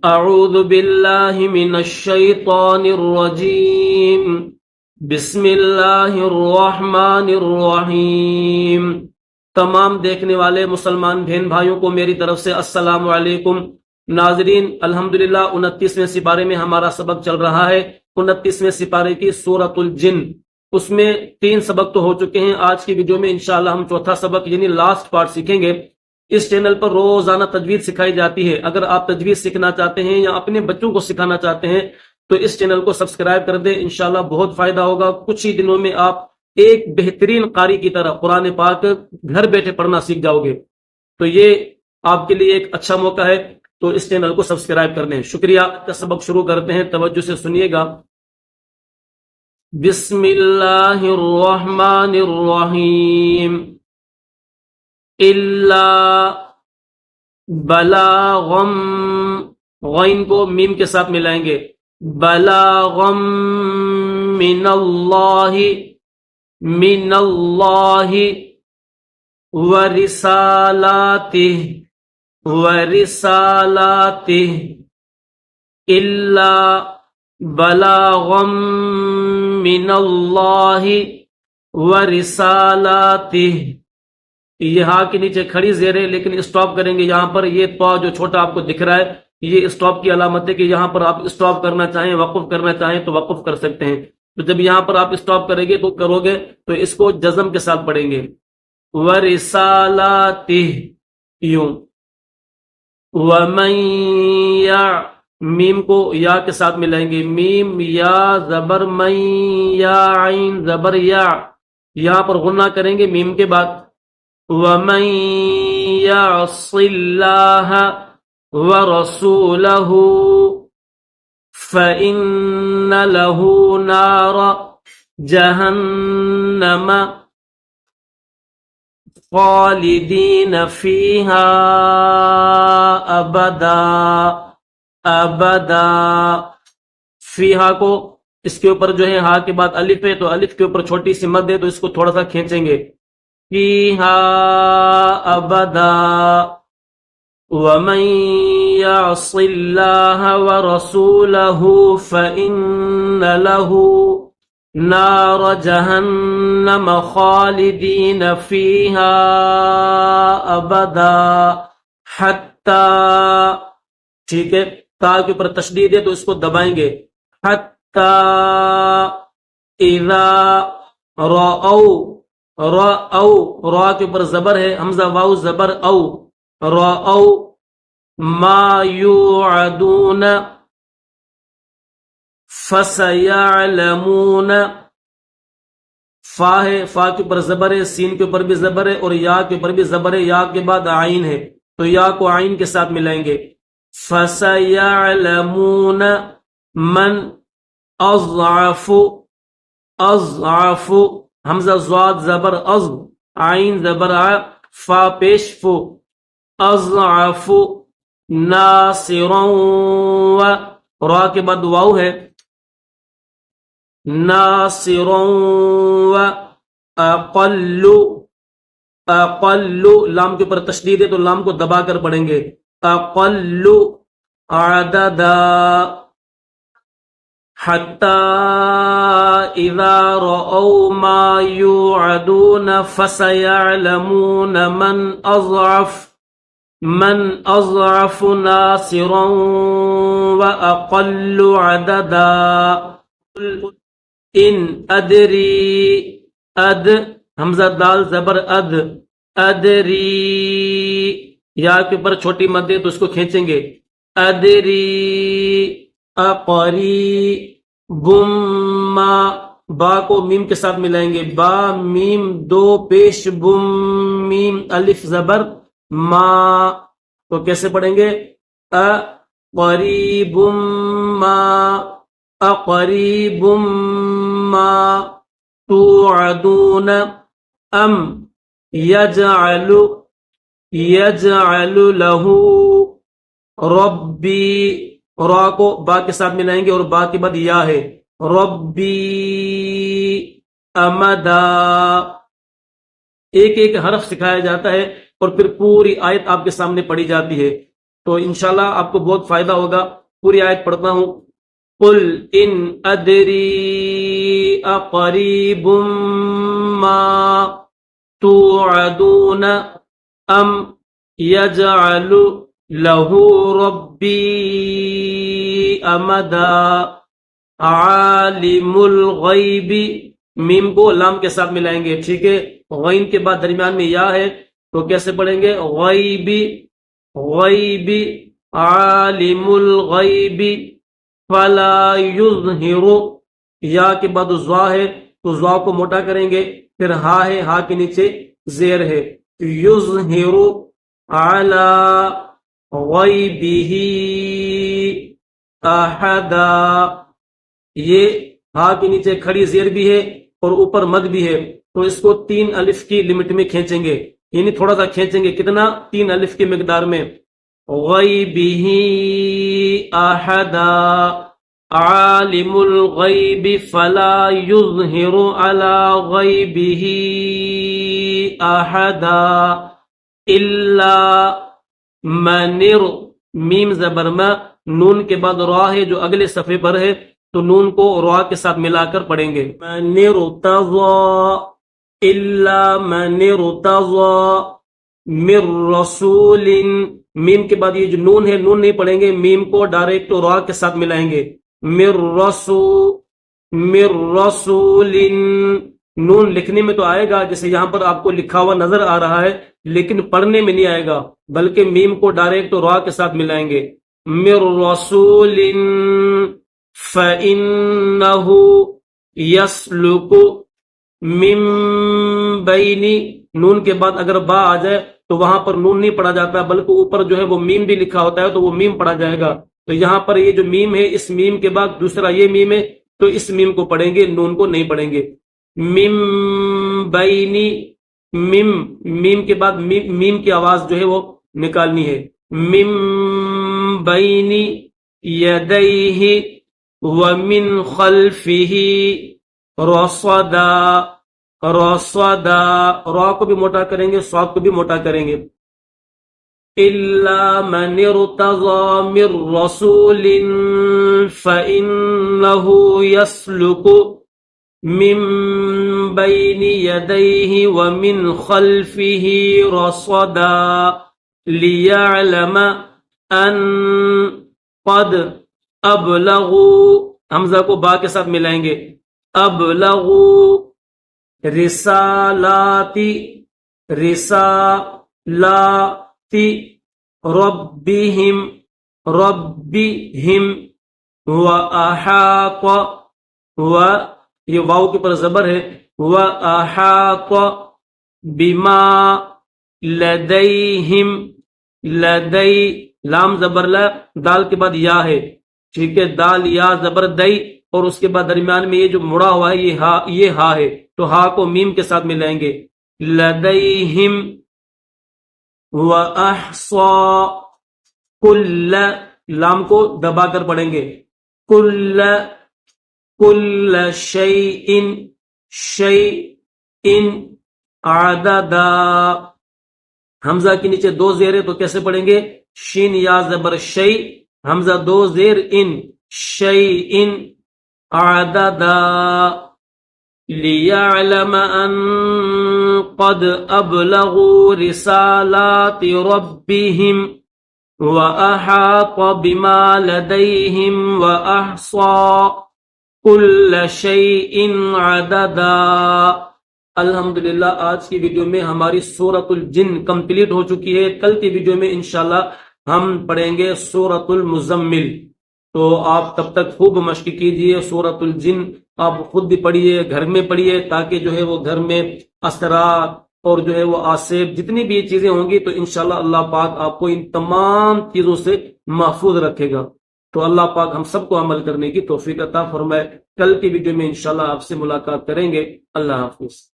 اعوذ باللہ من الشیطان الرجیم بسم اللہ الرحمن الرحیم۔ تمام دیکھنے والے مسلمان بہن بھائیوں کو میری طرف سے السلام علیکم۔ ناظرین، الحمدللہ 29ویں سپارے میں ہمارا سبق چل رہا ہے، 29ویں سپارے کی سورۃ الجن۔ اس میں 3 سبق تو ہو چکے ہیں، آج کی ویڈیو میں انشاءاللہ ہم چوتھا سبق یعنی لاسٹ پارٹ سیکھیں گے۔ اس چینل پر روزانہ تجوید سکھائی جاتی ہے، اگر آپ تجوید سیکھنا چاہتے ہیں یا اپنے بچوں کو سکھانا چاہتے ہیں تو اس چینل کو سبسکرائب کر دیں، انشاءاللہ بہت فائدہ ہوگا۔ کچھ ہی دنوں میں آپ ایک بہترین قاری کی طرح قرآن پاک گھر بیٹھے پڑھنا سیکھ جاؤ گے، تو یہ آپ کے لیے ایک اچھا موقع ہے، تو اس چینل کو سبسکرائب کر دیں۔ شکریہ۔ کا سبق شروع کرتے ہیں، توجہ سے سنیے گا۔ بسم اللہ الرحمن الرحیم۔ اللہ بلاغم، غین کو میم کے ساتھ ملائیں گے، بلاغم من اللہ، من اللہ ورسالاتہ، ورسالاتہ، اللہ بلاغم من اللہ ورسالاتہ۔ یہ ہاں کے نیچے کھڑی زیر ہے، لیکن اسٹاپ کریں گے یہاں پر۔ یہ تو جو چھوٹا آپ کو دکھ رہا ہے یہ اسٹاپ کی علامت ہے کہ یہاں پر آپ اسٹاپ کرنا چاہیں، وقف کرنا چاہیں تو وقف کر سکتے ہیں۔ تو جب یہاں پر آپ اسٹاپ کریں گے تو کرو گے تو اس کو جزم کے ساتھ پڑھیں گے، وَرِسَالَاتِهِ، یوں۔ وَمَن یا، میم کو یا کے ساتھ ملائیں گے، میم یا زبر من، یا عین زبر یا، یہاں پر غنہ کریں گے میم کے بعد۔ وَمَن يَعْصِ اللَّهَ وَرَسُولَهُ فَإِنَّ لَهُ نَارَ جَهَنَّمَ خَالِدِينَ فِيهَا أَبَدًا، أَبَدًا۔ فیہا کو اس کے اوپر جو ہے ہا کے بعد الف ہے، تو الف کے اوپر چھوٹی سی مد ہے، تو اس کو تھوڑا سا کھینچیں گے، فیہا ابدا۔ ومن یعص اللہ ورسولہ فإن له نار جہنم خالدین فیہا ابدا حتی، ٹھیک ہے، تا کے اوپر تشدید ہے تو اس کو دبائیں گے، حتی اذا رأو، رأو، را کے اوپر زبر ہے، حمزہ واو زبر او، رأو ما یوعدون فسیعلمون، فا ہے، فا کے اوپر زبر ہے، سین کے اوپر بھی زبر ہے اور یا کے اوپر بھی زبر ہے، یا کے بعد عین ہے تو یا کو عین کے ساتھ ملائیں گے، فسیعلمون من اضعف، اضعف، حمزہ زواد زبر از، عین زبر ع، فا پیش فو، اضعف ناصرا، و را کے بعد واو ہے، ناصرا و اقل، اقل، لام کے اوپر تشدید ہے تو لام کو دبا کر پڑھیں گے، اقل عددا حتی اذا رأوا ما یوعدون فسیعلمون من اضعف ناصرا واقل عددا۔ ان ادری، اد حمزہ دال زبر اد، ادری، یا کے اوپر چھوٹی مد ہے تو اس کو کھینچیں گے، ادری اقریب ما، با کو میم کے ساتھ ملائیں گے، با میم دو پیش بم، میم الف زبر ما، تو کیسے پڑھیں گے، اقریب ما، اقریب ما توعدون، ام یجعل، یجعل له ربی، را کو با کے ساتھ ملائیں گے اور با کے بعد یا ہے، ربی امدا۔ ایک ایک حرف سکھایا جاتا ہے اور پھر پوری آیت آپ کے سامنے پڑھی جاتی ہے۔ تو انشاءاللہ آپ کو بہت فائدہ ہوگا. پوری آیت پڑھتا ہوں. قل ان ادری اقریب ما توعدون ام یجعل لہ ربی امدا عالم الغیب. میم کو لام کے ساتھ ملائیں گے, ٹھیک ہے. غین کے بعد درمیان میں یا ہے تو کیسے پڑھیں گے؟ غیبی غیبی عالم الغیب فلا یظہر. یا کے بعد زوا ہے تو زوا کو موٹا کریں گے, پھر ہا ہے, ہا کے نیچے زیر ہے. یظہر علی غیبہ احدا. یہ ہا کے نیچے کھڑی زیر بھی ہے اور اوپر مد بھی ہے, تو اس کو 3 الف کی لمٹ میں کھینچیں گے, یعنی تھوڑا سا کھینچیں گے. کتنا؟ 3 الف کی مقدار میں. غیبہ احدا عالم الغیب فلا یظہر علی غیبہ احدا الا من میم زبر ما, نون کے بعد را ہے جو اگلے صفحے پر ہے, تو نون کو را کے ساتھ ملا کر پڑھیں گے. من ارتضی الا من ارتضی من رسول. میم کے بعد یہ جو نون ہے, نون نہیں پڑھیں گے, میم کو ڈائریکٹ را کے ساتھ ملائیں گے. من رسول. نون لکھنے میں تو آئے گا, جیسے یہاں پر آپ کو لکھا ہوا نظر آ رہا ہے, لیکن پڑھنے میں نہیں آئے گا, بلکہ میم کو ڈائریکٹ را کے ساتھ ملائیں گے. من رسول فإنه يسلك من بین. نون کے بعد اگر با آ جائے تو وہاں پر نون نہیں پڑھا جاتا, بلکہ اوپر جو ہے وہ میم بھی لکھا ہوتا ہے, تو وہ میم پڑھا جائے گا. تو یہاں پر یہ جو میم ہے, اس میم کے بعد دوسرا یہ میم ہے, تو اس میم کو پڑھیں گے, نون کو نہیں پڑھیں گے. من بینی. میم کے بعد میم کی آواز جو ہے وہ نکالنی ہے. من بینی یدیہ ومن خلفہ رصدا. رصدا, را کو بھی موٹا کریں گے, صاد کو بھی موٹا کریں گے. الا من ارتضی من رسول فإنه يسلك من بین یدیہ ومن خلفہ رصدا لیعلم ان قد ابلغوا. حمزہ کو با کے ساتھ ملائیں گے. ابلغوا رسالاتی رسالاتی ربہم ربہم واحاط. و یہ واو کے پر زبر ہے. واحاط بما لدیہم. لدی لام زبر لا, دال کے بعد یا ہے, ٹھیک ہے. دال یا زبر دئی, اور اس کے بعد درمیان میں یہ جو مڑا ہوا ہے یہ ہا ہے, تو ہا کو میم کے ساتھ ملائیں گے. لدیہم واحصا کل. لام کو دبا کر پڑھیں گے. کل شیء شیء عددا. حمزہ کے نیچے 2 زیر ہے, تو کیسے پڑھیں گے؟ شین یا زبر شیء, حمزہ 2 زیر ان, شیء عددا لیعلم ان قد ابلغوا رسالات ربهم واحاط بما لديهم واحصى كل شيء عددا. الحمدللہ آج کی ویڈیو میں ہماری سورۃ الجن کمپلیٹ ہو چکی ہے. کل کی ویڈیو میں انشاءاللہ ہم پڑھیں گے سورۃ المزمل. تو آپ تب تک خوب مشق کیجئے. سورۃ الجن آپ خود بھی پڑھیے, گھر میں پڑھیے, تاکہ جو ہے وہ گھر میں اسرار اور جو ہے وہ آصف جتنی بھی چیزیں ہوں گی, تو انشاءاللہ اللہ پاک آپ کو ان تمام چیزوں سے محفوظ رکھے گا. تو اللہ پاک ہم سب کو عمل کرنے کی توفیق عطا فرمائے. کل کی ویڈیو میں انشاءاللہ آپ سے ملاقات کریں گے. اللہ حافظ.